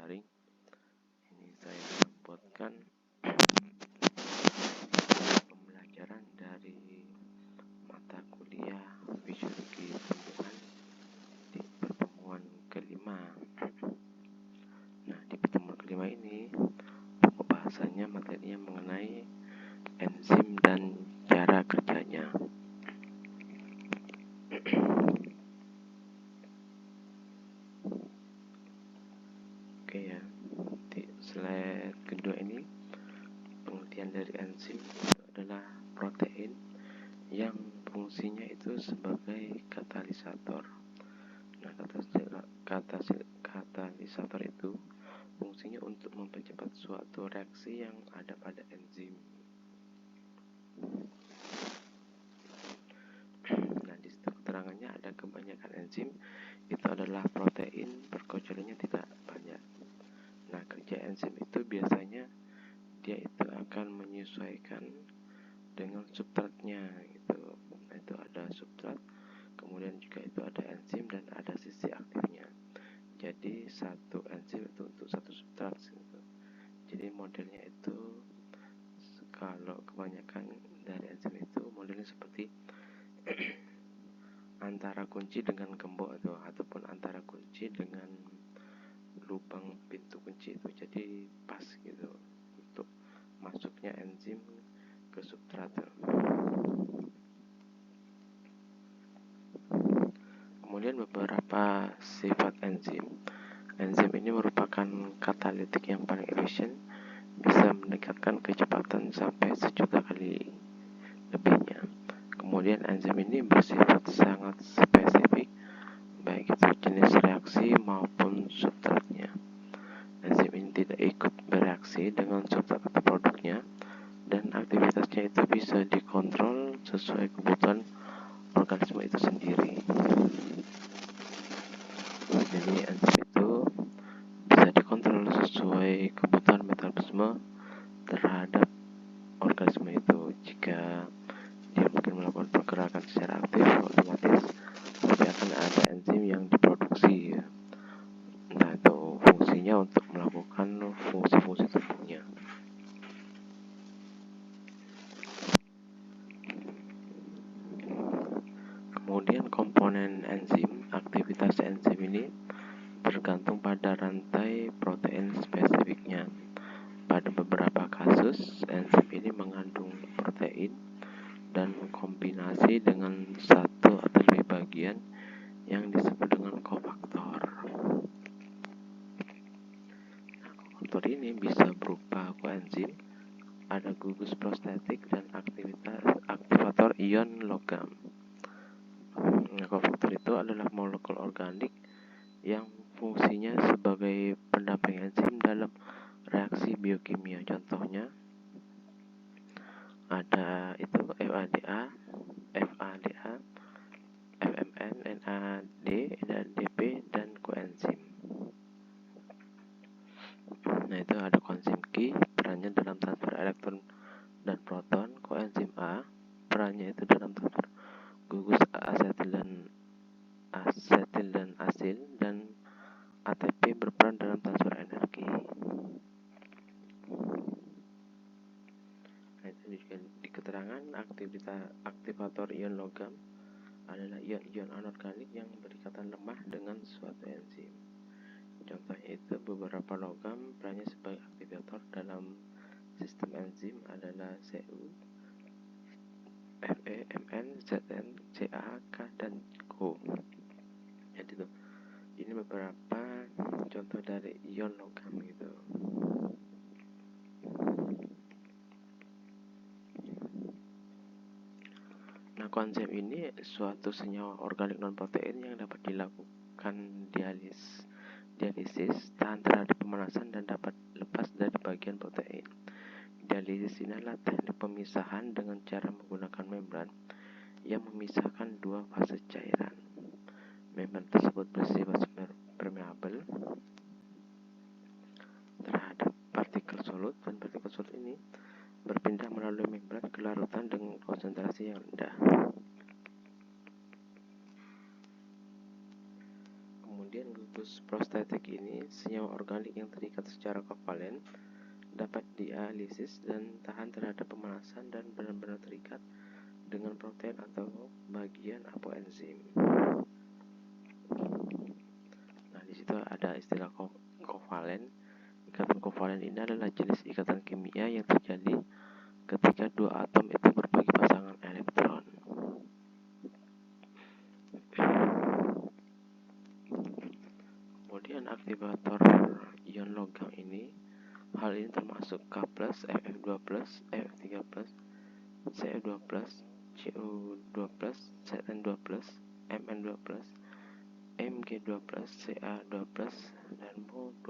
daring. Ini saya membuatkan pembelajaran dari mata kuliah fisiologi tumbuhan di pertemuan kelima. Nah, di pertemuan kelima ini pokok bahasanya materinya mengenai enzim dan cara kerjanya. Oke ya, di slide kedua ini pengertian dari enzim itu adalah protein yang fungsinya itu sebagai katalisator. Nah, katalisator itu fungsinya untuk mempercepat suatu reaksi yang ada pada enzim. Nah, di situ keterangannya ada kebanyakan enzim itu adalah protein, perkecualiannya tidak banyak. Nah, kerja enzim itu biasanya dia itu akan menyesuaikan dengan substratnya gitu. Nah, itu ada substrat, kemudian juga itu ada enzim dan ada sisi aktifnya. Jadi satu enzim itu untuk satu substrat gitu. Jadi modelnya itu kalau kebanyakan dari enzim itu modelnya seperti antara kunci dengan gembok ataupun antara kunci dengan lubang pintu kunci itu, jadi pas gitu untuk masuknya enzim ke substrat. Kemudian beberapa sifat enzim. Enzim ini merupakan katalitik yang paling efisien, bisa meningkatkan kecepatan sampai 1.000.000 kali lebihnya. Kemudian enzim ini bersifat sangat spesifik, baik itu jenis reaksi maupun substratnya. Enzim ini tidak ikut bereaksi dengan substrat atau produknya, dan aktivitasnya itu bisa dikontrol sesuai kebutuhan organisme itu sendiri. Jadi enzim itu bisa dikontrol sesuai kebutuhan metabolisme terhadap organisme itu. Jika dia mungkin melakukan pergerakan secara aktif, otomatis pasti akan ada enzim yang diproduksi. Nah, itu fungsinya untuk melakukan fungsi-fungsi tubuhnya. Kemudian komponen enzim, aktivitas enzim ini bergantung pada rantai protein spesifiknya. Pada beberapa kasus, enzim ini mengandung protein dan kombinasi dengan satu atau lebih bagian yang disebut dengan kofaktor. Nah, kofaktor ini bisa berupa koenzim, ada gugus prostetik, dan aktivator ion logam. Nah, kofaktor itu adalah molekul organik yang fungsinya sebagai pendamping enzim dalam reaksi biokimia. Contohnya ada itu FADA, FMN, NAD, DP, dan koenzim. Nah, itu ada koenzim Q, perannya dalam transfer elektron dan proton. Koenzim A, perannya itu dalam transfer gugus asetil dan asil, dan ATP berperan dalam transfer energi. Nah, itu juga di keterangan aktivator ion logam adalah ion-ion anorganik yang berikatan lemah dengan suatu enzim. Contohnya itu beberapa logam perannya sebagai aktivator dalam sistem enzim adalah Cu, Fe, Mn, Zn, Ca, K, dan Ko. Jadi itu ini beberapa contoh dari ion logam gitu. Nah, koenzim ini suatu senyawa organik non-protein yang dapat dilakukan dialisis tahan terhadap pemanasan dan dapat lepas dari bagian protein. Dialisis ini adalah teknik pemisahan dengan cara menggunakan membran yang memisahkan dua fase cairan. Membran tersebut bersifat permeabel terhadap partikel solut, dan partikel solut ini berpindah melalui membran ke larutan dengan konsentrasi yang rendah. Kemudian prostetik ini senyawa organik yang terikat secara kovalen dapat dialisis dan tahan terhadap pemanasan dan benar-benar terikat dengan protein atau bagian apoenzim. Nah, di situ ada istilah kovalen. Ikatan kovalen ini adalah jenis ikatan kimia yang terjadi ketika dua atom itu berbagi pasangan elektron. Kemudian aktivator ion logam ini, hal ini termasuk K+, Ff2+, Ff3+, Cf2+, Cu2+, Cn2+, Mn2+, Mg2+, Ca2+, dan Mo2+.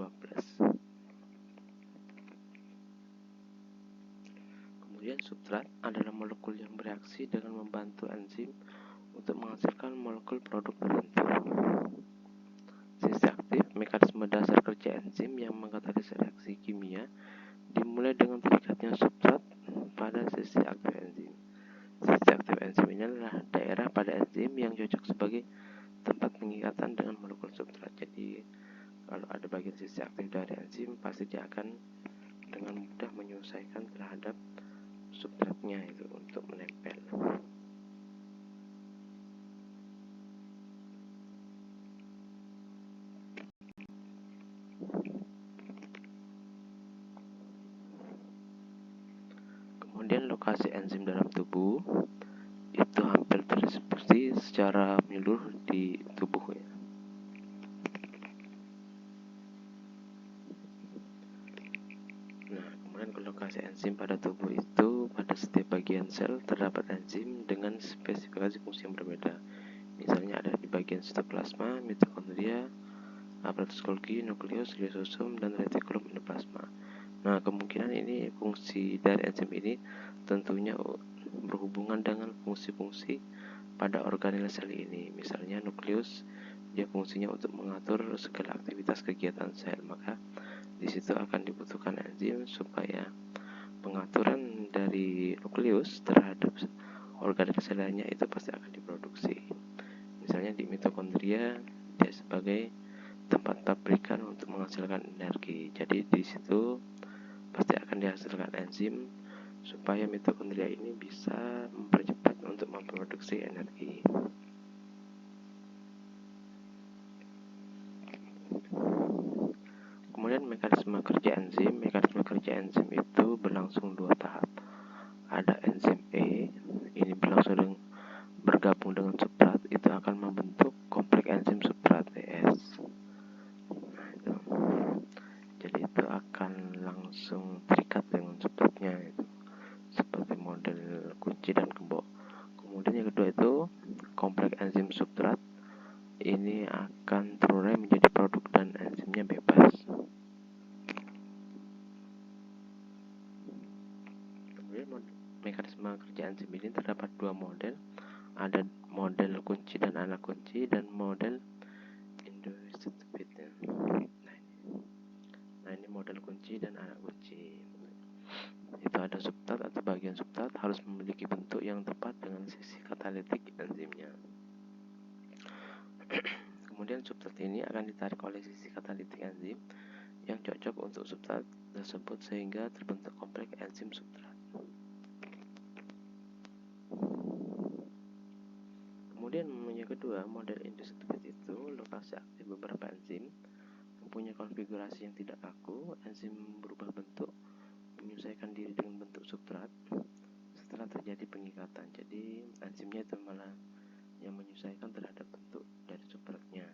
Kemudian substrat adalah molekul yang bereaksi dengan membantu enzim untuk menghasilkan molekul produk tertentu. Sisi aktif, mekanisme dasar kerja enzim yang mengkatalisis reaksi kimia dimulai dengan terikatnya substrat pada sisi aktif enzim. Sisi aktif enzim ini adalah daerah pada enzim yang cocok sebagai tempat pengikatan dengan molekul substrat. Jadi kalau ada bagian sisi aktif dari enzim, pasti dia akan dengan mudah menyelesaikan terhadap substratnya itu untuk menempel. Kemudian lokasi enzim dalam tubuh itu hampir terdistribusi secara menyeluruh di tubuh ya. Nah, kemudian lokasi enzim pada tubuh itu pada setiap bagian sel terdapat enzim dengan spesifikasi fungsi yang berbeda. Misalnya ada di bagian sitoplasma, mitokondria, aparatus Golgi, nukleus, lisosom, dan retikulum endoplasma. Nah, kemungkinan ini fungsi dari enzim ini tentunya berhubungan dengan fungsi-fungsi pada organel sel ini. Misalnya nukleus, dia fungsinya untuk mengatur segala aktivitas kegiatan sel, maka di situ akan dibutuhkan enzim supaya pengaturan dari nukleus terhadap organel sel lainnya itu pasti akan diproduksi. Misalnya di mitokondria, dia sebagai tempat pabrikan untuk menghasilkan energi. Jadi di situ pasti akan dihasilkan enzim supaya mitokondria ini bisa mempercepat untuk memproduksi energi. Kemudian mekanisme kerja enzim itu berlangsung dua tahap. Ada enzim E, ini bergabung dengan substrat, itu akan membentuk kompleks enzim substrat ES. Nah, itu. Jadi itu akan langsung terikat dengan substratnya itu, seperti model kunci dan gembok. Kemudian yang kedua itu kompleks enzim substrat ini akan terurai menjadi produk dan enzimnya bebas. Kemudian mekanisme kerja enzim ini terdapat dua model, ada model kunci dan anak kunci dan model inductive. Nah ini model kunci dan anak kunci. Itu ada substrat atau bagian substrat harus memiliki bentuk yang tepat dengan sisi katalitik enzimnya. Kemudian substrat ini akan ditarik oleh sisi katalitik enzim yang cocok untuk substrat tersebut sehingga terbentuk kompleks enzim substrat. Kemudian yang kedua, model inductive itu lokasi aktif beberapa enzim mempunyai konfigurasi yang tidak kaku. Enzim berubah bentuk menyesuaikan diri dengan bentuk substrat setelah terjadi pengikatan. Jadi enzimnya itu malah yang menyesuaikan terhadap bentuk dari substratnya.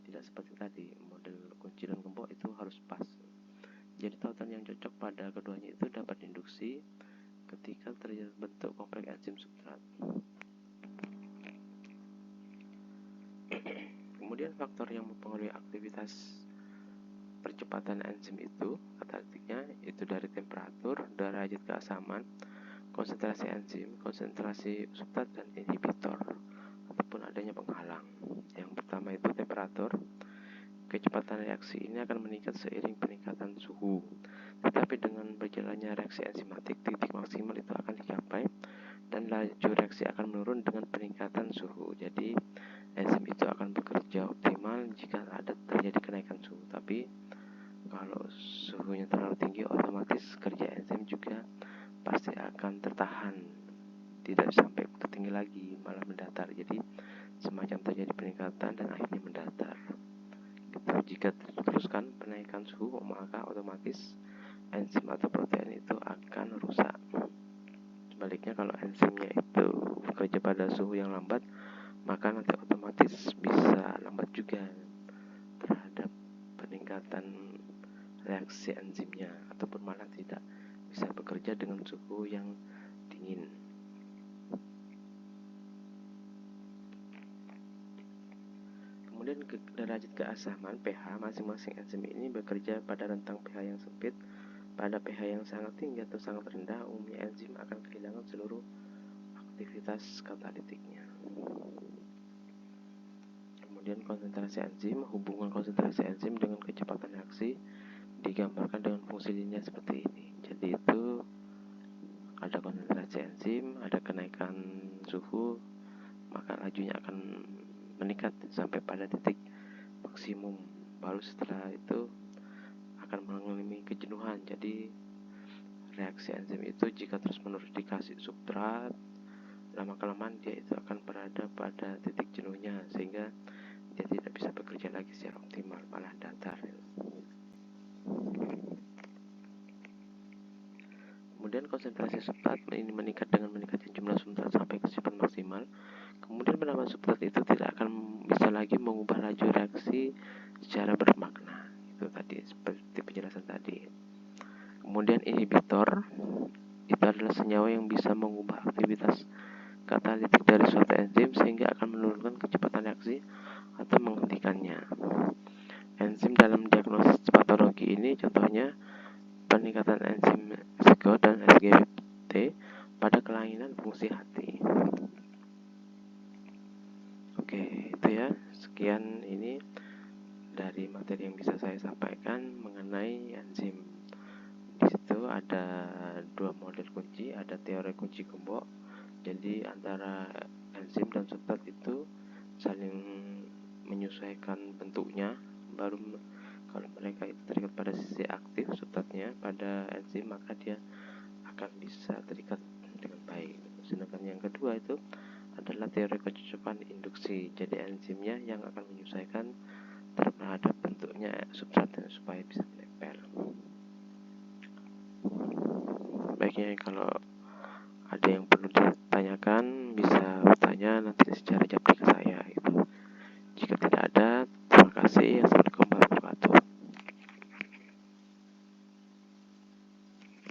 Tidak seperti tadi model kunci dan gembok itu harus pas. Jadi tautan yang cocok pada keduanya itu dapat induksi ketika terjadi bentuk kompleks enzim substrat. Kemudian faktor yang mempengaruhi aktivitas percepatan enzim itu katalitiknya itu dari temperatur, derajat keasaman, konsentrasi enzim, konsentrasi substrat, dan inhibitor ataupun adanya penghalang. Yang pertama itu temperatur. Kecepatan reaksi ini akan meningkat seiring peningkatan suhu. Tetapi dengan berjalannya reaksi enzimatik, titik maksimal itu akan dicapai dan laju reaksi akan menurun dengan peningkatan suhu. Jadi enzim itu akan bekerja optimal jika ada terjadi kenaikan suhu. Tapi kalau suhunya terlalu tinggi, otomatis kerja enzim juga pasti akan tertahan, tidak sampai tertinggi lagi, malah mendatar. Jadi semacam terjadi peningkatan dan akhirnya mendatar. Jika diteruskan penaikan suhu, maka otomatis enzim atau protein itu akan rusak. Sebaliknya, kalau enzimnya itu bekerja pada suhu yang lambat, maka nanti otomatis bisa lambat juga terhadap peningkatan reaksi enzimnya, ataupun malah tidak bisa bekerja dengan suhu yang dingin. Kemudian derajat keasaman pH masing-masing enzim ini bekerja pada rentang pH yang sempit. Pada pH yang sangat tinggi atau sangat rendah, umumnya enzim akan kehilangan seluruh aktivitas katalitiknya. Kemudian konsentrasi enzim, hubungan konsentrasi enzim dengan kecepatan reaksi digambarkan dengan fungsi linear seperti ini. Jadi itu ada konsentrasi enzim, ada kenaikan suhu, maka lajunya akan meningkat sampai pada titik maksimum. Baru setelah itu akan mengalami kejenuhan. Jadi reaksi enzim itu jika terus-menerus dikasih substrat, lama-kelamaan dia itu akan berada pada titik jenuhnya, sehingga dia tidak bisa bekerja lagi secara optimal, malah datar. Kemudian konsentrasi substrat ini meningkat dengan meningkatnya jumlah substrat sampai kecepatan maksimal. Kemudian penambahan substrat itu tidak akan bisa lagi mengubah laju reaksi secara bermakna. Itu tadi seperti penjelasan tadi. Kemudian inhibitor itu adalah senyawa yang bisa mengubah aktivitas katalitik dari suatu enzim sehingga akan menurunkan kecepatan reaksi atau menghentikannya. Enzim dalam diagnosis patologi ini contohnya peningkatan enzim SGO dan SGT pada kelainan fungsi hati. Oke, itu ya. Sekian ini dari materi yang bisa saya sampaikan mengenai enzim. Di situ ada dua model kunci, ada teori kunci gembok. Jadi antara enzim dan substrat itu saling menyesuaikan bentuknya. Baru kalau mereka itu terikat pada sisi aktif substratnya pada enzim, maka dia akan bisa terikat dengan baik. Sedangkan yang kedua itu adalah teori kecocokan induksi. Jadi enzimnya yang akan menyesuaikan terhadap bentuknya substratnya supaya bisa menempel. Baiknya kalau ada yang perlu ditanyakan bisa bertanya nanti secara japri.